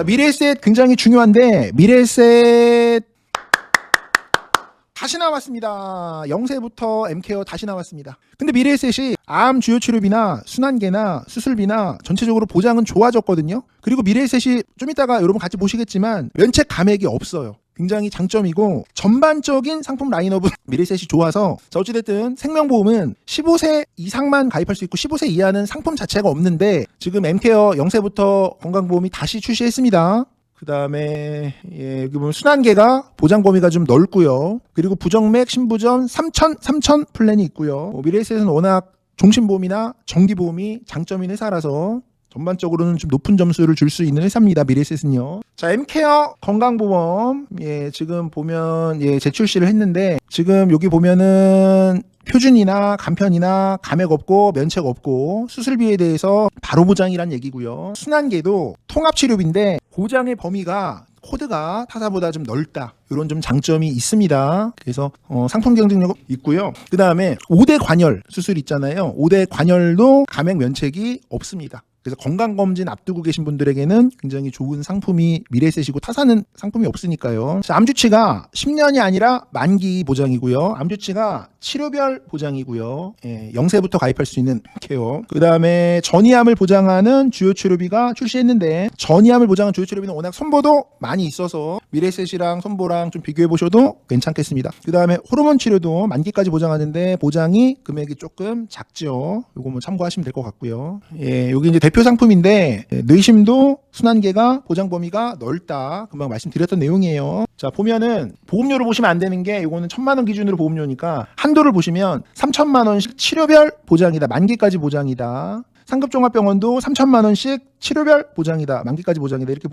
미래에셋 굉장히 중요한데 미래에셋 다시 나왔습니다. 영세부터 M케어 다시 나왔습니다. 근데 미래에셋이 암 주요 치료비나 순환계나 수술비나 전체적으로 보장은 좋아졌거든요. 그리고 미래에셋이 좀 이따가 여러분 같이 보시겠지만 면책 감액이 없어요. 굉장히 장점이고 전반적인 상품 라인업은 미래에셋이 좋아서 어찌됐든 생명보험은 15세 이상만 가입할 수 있고 15세 이하는 상품 자체가 없는데 지금 M케어 영세부터 건강보험이 다시 출시했습니다. 그 다음에 여기 보면 순환계가 보장 범위가 좀 넓고요. 그리고 부정맥, 신부전 3,000 플랜이 있고요. 미래에셋은 워낙 종신보험이나 정기보험이 장점인 회사라서 전반적으로는 좀 높은 점수를 줄 수 있는 회사입니다. 미래에셋은요. 자, M케어 건강보험 지금 보면 재출시를 했는데 지금 여기 보면은 표준이나 간편이나 감액 없고 면책 없고 수술비에 대해서 바로 보장이란 얘기고요. 순환계도 통합치료비인데 보장의 범위가 코드가 타사보다 좀 넓다. 이런 좀 장점이 있습니다. 그래서 상품 경쟁력 있고요. 그 다음에 5대 관열 수술 있잖아요. 5대 관열도 감액 면책이 없습니다. 그래서 건강검진 앞두고 계신 분들에게는 굉장히 좋은 상품이 미래에셋이고 타사는 상품이 없으니까요. 자, 암주치가 10년이 아니라 만기 보장이고요. 암주치가 치료별 보장이고요. 영세부터 가입할 수 있는 케어. 그 다음에 전이암을 보장하는 주요 치료비가 출시했는데 전이암을 보장하는 주요 치료비는 워낙 선보도 많이 있어서 미래에셋이랑 선보랑 좀 비교해 보셔도 괜찮겠습니다. 그 다음에 호르몬 치료도 만기까지 보장하는데 보장이 금액이 조금 작죠. 요거 뭐 참고하시면 될 것 같고요. 여기 이제 대표 상품인데 뇌심도 순환계가 보장 범위가 넓다. 금방 말씀드렸던 내용이에요. 자, 보면은 보험료를 보시면 안 되는 게 이거는 1,000만 원 기준으로 보험료니까 한도를 보시면 3,000만 원씩 치료별 보장이다. 만기까지 보장이다. 상급종합병원도 3,000만 원씩 치료별 보장이다. 만기까지 보장이다. 이렇게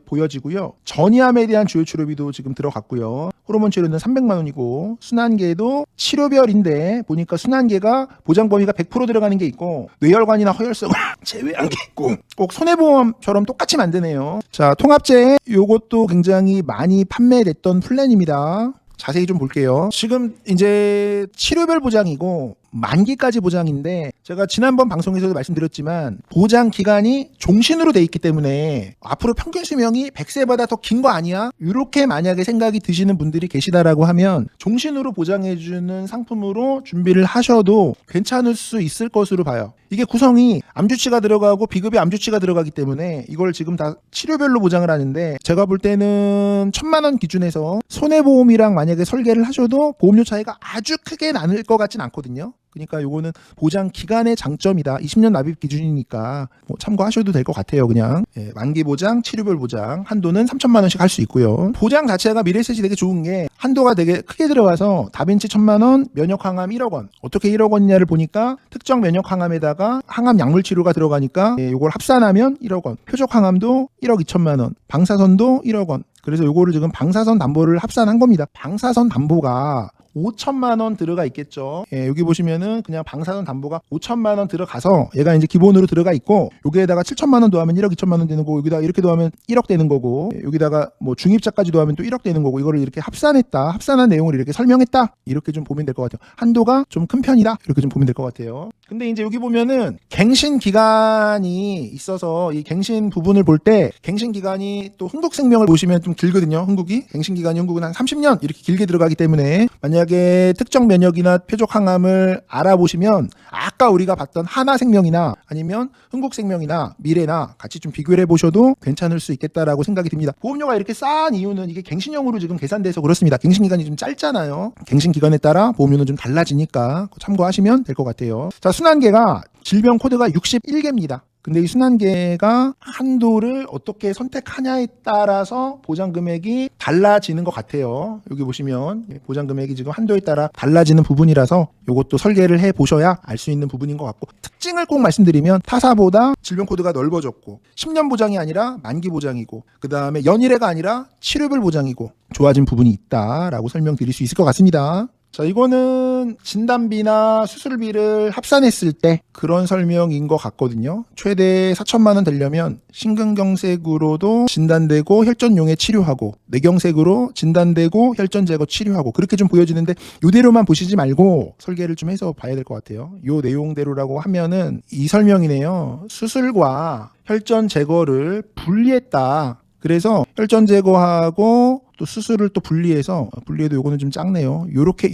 보여지고요. 전이암에 대한 주요 치료비도 지금 들어갔고요. 호르몬 치료는 300만 원이고 순환계도 치료별인데 보니까 순환계가 보장 범위가 100% 들어가는 게 있고 뇌혈관이나 허혈성을 제외한 게 있고 꼭 손해보험처럼 똑같이 만드네요. 자, 통합제 요것도 굉장히 많이 판매됐던 플랜입니다. 자세히 좀 볼게요. 지금 이제 치료별 보장이고 만기까지 보장인데 제가 지난번 방송에서도 말씀드렸지만 보장 기간이 종신으로 돼 있기 때문에 앞으로 평균 수명이 100세보다 더 긴 거 아니야? 이렇게 만약에 생각이 드시는 분들이 계시다라고 하면 종신으로 보장해주는 상품으로 준비를 하셔도 괜찮을 수 있을 것으로 봐요. 이게 구성이 암주치가 들어가고 비급여 암주치가 들어가기 때문에 이걸 지금 다 치료별로 보장을 하는데 제가 볼 때는 1,000만 원 기준에서 손해보험이랑 만약에 설계를 하셔도 보험료 차이가 아주 크게 나눌 것 같진 않거든요. 그러니까 요거는 보장 기간의 장점이다. 20년 납입 기준이니까 뭐 참고하셔도 될 것 같아요. 그냥 만기 보장, 치료별 보장 한도는 3,000만 원씩 할 수 있고요. 보장 자체가 미래에셋이 되게 좋은 게 한도가 되게 크게 들어가서 다빈치 1,000만 원, 면역 항암 1억 원. 어떻게 1억 원이냐를 보니까 특정 면역 항암에다가 항암 약물 치료가 들어가니까 요걸 합산하면 1억 원. 표적 항암도 1억 2천만 원. 방사선도 1억 원. 그래서 요거를 지금 방사선 담보를 합산한 겁니다. 방사선 담보가 5천만 원 들어가 있겠죠. 여기 보시면은 그냥 방사선 담보가 5천만 원 들어가서 얘가 이제 기본으로 들어가 있고 여기에다가 7천만 원 더하면 1억 2천만 원 되는 거고 여기다 이렇게 더하면 1억 되는 거고 여기다가 뭐 중입자까지 더하면 또 1억 되는 거고 이거를 이렇게 합산한 내용을 이렇게 설명했다. 이렇게 좀 보면 될 것 같아요. 한도가 좀 큰 편이다. 이렇게 좀 보면 될 것 같아요. 근데 이제 여기 보면은 갱신 기간이 있어서 이 갱신 부분을 볼 때 갱신 기간이 또 흥국생명을 보시면 좀 길거든요. 갱신 기간이 흥국은 한 30년 이렇게 길게 들어가기 때문에 만약에 특정 면역이나 표적 항암을 알아보시면 아까 우리가 봤던 하나생명이나 아니면 흥국생명이나 미래나 같이 좀 비교를 해보셔도 괜찮을 수 있겠다라고 생각이 듭니다. 보험료가 이렇게 싼 이유는 이게 갱신형으로 지금 계산돼서 그렇습니다. 갱신 기간이 좀 짧잖아요. 갱신 기간에 따라 보험료는 좀 달라지니까 참고하시면 될 것 같아요. 자, 순환계가 질병 코드가 61개입니다. 근데 이 순환계가 한도를 어떻게 선택하냐에 따라서 보장 금액이 달라지는 것 같아요. 여기 보시면 보장 금액이 지금 한도에 따라 달라지는 부분이라서 이것도 설계를 해 보셔야 알 수 있는 부분인 것 같고 특징을 꼭 말씀드리면 타사보다 질병 코드가 넓어졌고 10년 보장이 아니라 만기 보장이고 그 다음에 연일해가 아니라 치료별 보장이고 좋아진 부분이 있다라고 설명드릴 수 있을 것 같습니다. 자, 이거는 이거는 진단비나 수술비를 합산했을 때 그런 설명인 것 같거든요. 최대 4천만 원 되려면 심근경색으로도 진단되고 혈전용에 치료하고, 뇌경색으로 진단되고 혈전 제거 치료하고, 그렇게 좀 보여지는데 이대로만 보시지 말고 설계를 좀 해서 봐야 될 것 같아요. 이 내용대로라고 하면은 이 설명이네요. 수술과 혈전 제거를 분리했다. 그래서 혈전 제거하고 또 수술을 또 분리해도 요거는 좀 작네요. 요렇게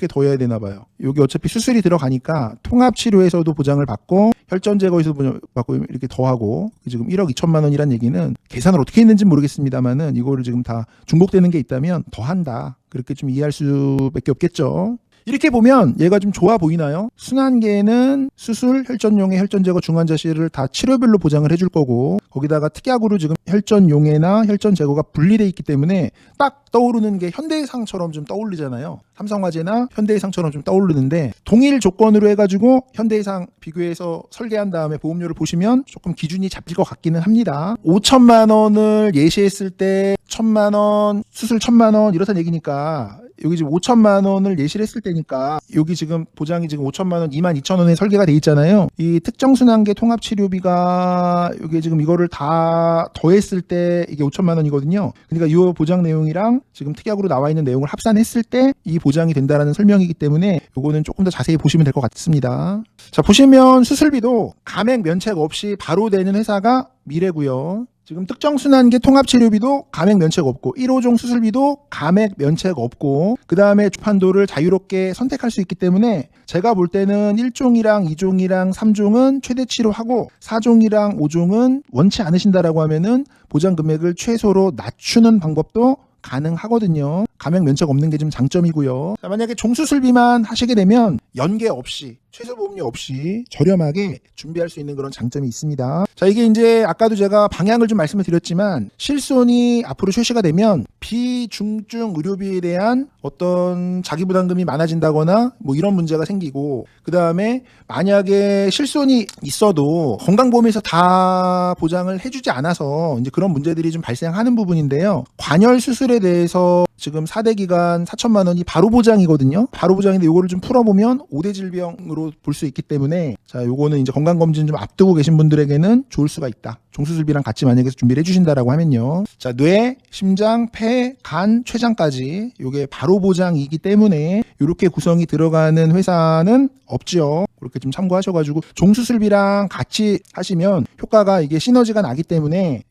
둬야 되나 봐요. 여기 어차피 수술이 들어가니까 통합 치료에서도 보장을 받고 혈전 제거에서도 보장 받고 이렇게 더하고, 지금 1억 2천만 원이란 얘기는 계산을 어떻게 했는지 모르겠습니다만은 이거를 지금 다 중복되는 게 있다면 더한다. 그렇게 좀 이해할 수밖에 없겠죠. 이렇게 보면 얘가 좀 좋아 보이나요? 순환계는 수술, 혈전용해, 혈전 제거, 중환자실을 다 치료별로 보장을 해줄 거고, 거기다가 특약으로 지금 혈전용해나 혈전 제거가 분리돼 있기 때문에 딱 떠오르는 게 현대해상처럼 좀 떠오르잖아요. 삼성화재나 현대해상처럼 좀 떠오르는데, 동일 조건으로 해가지고 현대해상 비교해서 설계한 다음에 보험료를 보시면 조금 기준이 잡힐 것 같기는 합니다. 5천만 원을 예시했을 때 1,000만 원, 수술 1,000만 원 이렇다는 얘기니까, 여기 지금 5천만 원을 예시를 했을 때니까 여기 지금 보장이 지금 5천만 원, 22,000원에 설계가 돼 있잖아요. 이 특정순환계 통합치료비가 이게 지금 이거를 다 더했을 때 이게 5천만 원이거든요. 그러니까 이 보장 내용이랑 지금 특약으로 나와 있는 내용을 합산했을 때 이 보장이 된다라는 설명이기 때문에 이거는 조금 더 자세히 보시면 될 것 같습니다. 자, 보시면 수술비도 감액 면책 없이 바로 되는 회사가 미래고요. 지금 특정순환계 통합치료비도 감액 면책 없고, 1호종 수술비도 감액 면책 없고, 그 다음에 주판도를 자유롭게 선택할 수 있기 때문에 제가 볼 때는 1종이랑 2종이랑 3종은 최대 치료하고 4종이랑 5종은 원치 않으신다라고 하면은 보장 금액을 최소로 낮추는 방법도 가능하거든요. 감액 면책 없는 게 좀 장점이고요. 자, 만약에 종수술비만 하시게 되면 연계 없이, 최소보험료 없이 저렴하게 준비할 수 있는 그런 장점이 있습니다. 자, 이게 이제 아까도 제가 방향을 좀 말씀을 드렸지만, 실손이 앞으로 출시가 되면 비중증 의료비에 대한 어떤 자기부담금이 많아진다거나 뭐 이런 문제가 생기고, 그 다음에 만약에 실손이 있어도 건강보험에서 다 보장을 해주지 않아서 이제 그런 문제들이 좀 발생하는 부분인데요. 관열 수술에 대해서 지금 4대 기간 4천만 원이 바로 보장이거든요. 바로 보장인데 요거를 좀 풀어보면 5대 질병으로 볼 수 있기 때문에, 자, 요거는 이제 건강검진 좀 앞두고 계신 분들에게는 좋을 수가 있다. 종수술비랑 같이 만약에 준비를 해주신다라고 하면요. 자, 뇌, 심장, 폐, 간, 췌장까지 요게 바로 보장이기 때문에 요렇게 구성이 들어가는 회사는 없죠. 그렇게 좀 참고하셔가지고 종수술비랑 같이 하시면 효과가 이게 시너지가 나기 때문에,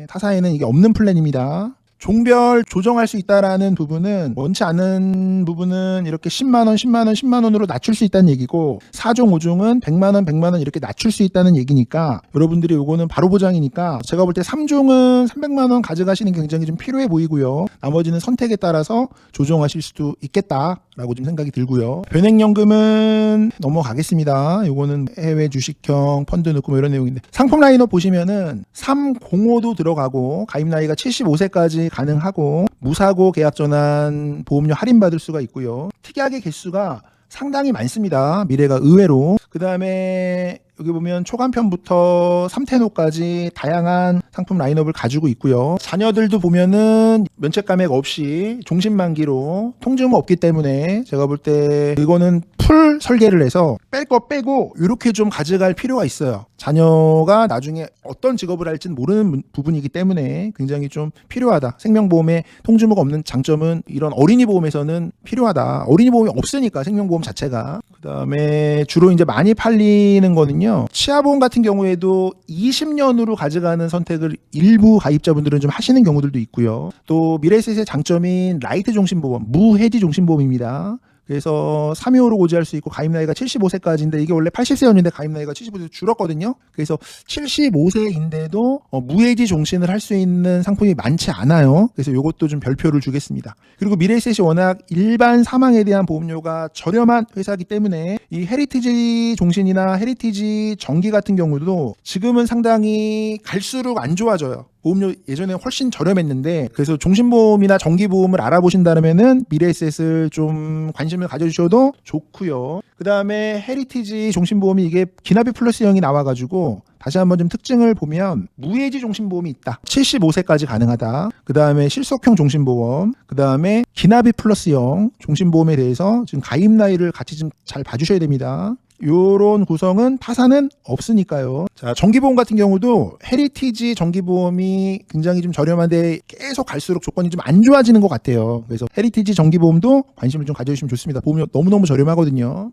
타사에는 이게 없는 플랜입니다. 종별 조정할 수 있다라는 부분은, 원치 않은 부분은 이렇게 10만원, 10만원, 10만원으로 낮출 수 있다는 얘기고, 4종, 5종은 100만원, 100만원 이렇게 낮출 수 있다는 얘기니까, 여러분들이 요거는 바로 보장이니까 제가 볼 때 3종은 300만원 가져가시는 게 굉장히 좀 필요해 보이고요. 나머지는 선택에 따라서 조정하실 수도 있겠다라고 좀 생각이 들고요. 변액연금은 넘어가겠습니다. 요거는 해외 주식형 펀드 넣고 뭐 이런 내용인데, 상품 라인업 보시면은 305도 들어가고, 가입 나이가 75세까지 가능하고, 무사고 계약 전환 보험료 할인받을 수가 있고요. 특약의 개수가 상당히 많습니다. 미래가 의외로. 그 다음에 여기 보면 초간편부터 3테노까지 다양한 상품 라인업을 가지고 있고요. 자녀들도 보면은 면책 감액 없이 종신만기로, 통증은 없기 때문에 제가 볼 때 이거는 풀 설계를 해서 뺄 거 빼고 이렇게 좀 가져갈 필요가 있어요. 자녀가 나중에 어떤 직업을 할지는 모르는 부분이기 때문에 굉장히 좀 필요하다. 생명보험에 통지무가 없는 장점은 이런 어린이 보험에서는 필요하다. 어린이 보험이 없으니까, 생명보험 자체가. 그 다음에 주로 이제 많이 팔리는 거는요, 치아보험 같은 경우에도 20년으로 가져가는 선택을 일부 가입자분들은 좀 하시는 경우들도 있고요. 또 미래에셋의 장점인 라이트 종신보험, 무해지 종신보험입니다. 그래서 325로 고지할 수 있고, 가입 나이가 75세까지인데 이게 원래 80세였는데 가입 나이가 75세 줄었거든요. 그래서 75세인데도 무해지 종신을 할 수 있는 상품이 많지 않아요. 그래서 이것도 좀 별표를 주겠습니다. 그리고 미래에셋이 워낙 일반 사망에 대한 보험료가 저렴한 회사이기 때문에 이 헤리티지 종신이나 헤리티지 정기 같은 경우도 지금은 상당히 갈수록 안 좋아져요. 보험료 예전에 훨씬 저렴했는데 그래서 종신보험이나 정기보험을 알아보신다면은 미래에셋을 좀 관심을 가져주셔도 좋고요. 그 다음에 헤리티지 종신보험이 이게 기납이 플러스형이 나와가지고 다시 한번 좀 특징을 보면 무해지 종신보험이 있다. 75세까지 가능하다. 그 다음에 실속형 종신보험, 그 다음에 기납이 플러스형 종신보험에 대해서 지금 가입 나이를 같이 좀 잘 봐주셔야 됩니다. 요런 구성은 타사는 없으니까요. 자, 정기보험 같은 경우도 헤리티지 정기보험이 굉장히 좀 저렴한데 계속 갈수록 조건이 좀 안 좋아지는 것 같아요. 그래서 헤리티지 정기보험도 관심을 좀 가져주시면 좋습니다. 보험료 너무너무 저렴하거든요.